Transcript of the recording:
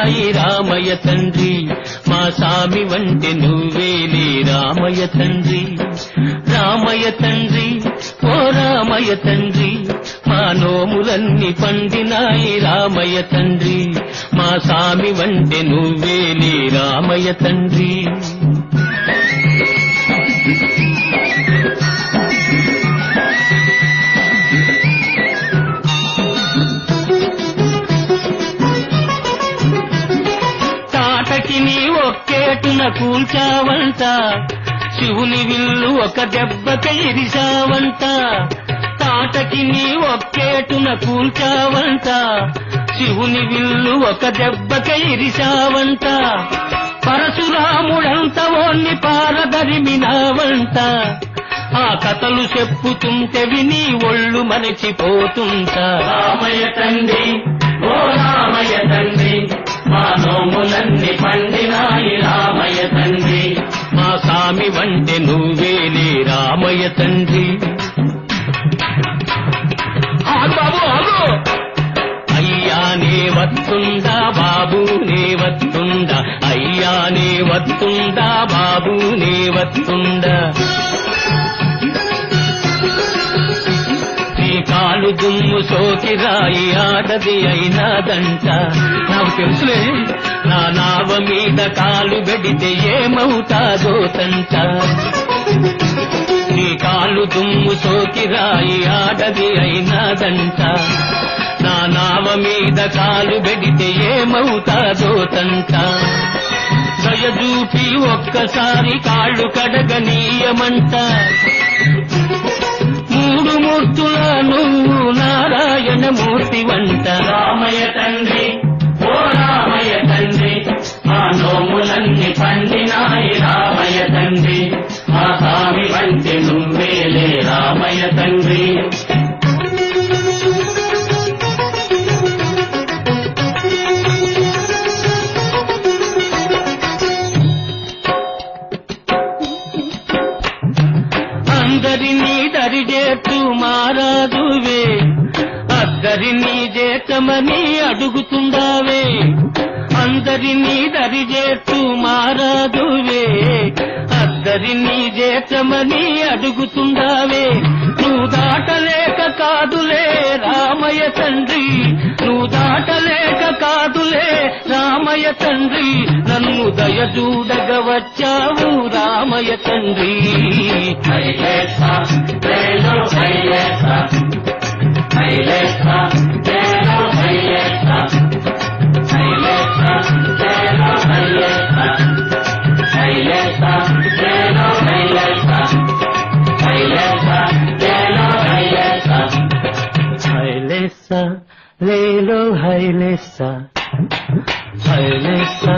పండినాయి రామయ్య తండ్రి మా సామి వంటి నువ్వేలే రామయ్య తండ్రి రామయ్య తండ్రి ఓ రామయ్య తండ్రి మా నోములన్నీ పండినాయి రామయ్య తండ్రి మా సామి వంటి నువ్వేలే రామయ్య తండ్రి తాటకిని ఒక్కేటున కూల్చావంట శివుని విల్లు ఒక దెబ్బకి ఇరిశావంట తాటకిని ఒక్కేటున కూల్చావంట శివుని విల్లు ఒక దెబ్బకి ఇరిశావంట పరశురాముడంత ఓన్ని పారదరిమినావంట ఆ కథలు చెప్పుతుంటే విని ఒళ్ళు మరచిపోతుంటా రామయ్య తండ్రి ఓ రామయ్య తండ్రి మా నోములన్నీ పండినాయి రామయ్య తండ్రి మా సామి వంటి నువ్వేలే రామయ్య తండ్రి బాబు ఆగు అయ్యానే వత్తుందా బాబునే వత్తుందా అయ్యానే వత్తుందా బాబునే వత్తుందా కాలు దుమ్ము సోకి రాయి ఆడది అయినాదంట నాకు తెలుసులే నా నావ మీద కాలు గడితే ఏమవుతాదో తంట నీ కాలు దుమ్ము సోకి రాయి ఆడది అయినాదంట నా నావ మీద కాలు గడితే ఏమవుతాదో తంట దయచూపి ఒక్కసారి కాళ్ళు కడగనీయమంట మూడు మూర్తుల నువ్వు నారాయణ మూర్తి వంట రామయ్య తండ్రి ఓ రామయ్య తండ్రి మా నోములన్నీ పండినాయి రామయ్య తండ్రి మా స్వామి వంటి నువ్వేలే రామయ్య తండ్రి అందరినీ దరిజేట్టు మారాదువే అద్దరినీ చేతమని అడుగుతుందావే అందరినీ దరిజేట్టు మారాదువే అద్దరినీ చేతమని అడుగుతుందావే నువ్వు దాటలేక కాదులే రామయ్య తండ్రి నువ్వు దాటలేక కాదులే రామయ్య తండ్రి నన్ను దయచూడగ వచ్చావు రామయ్య తండ్రి హైలేసా లేలో హైలేసా హైలేసా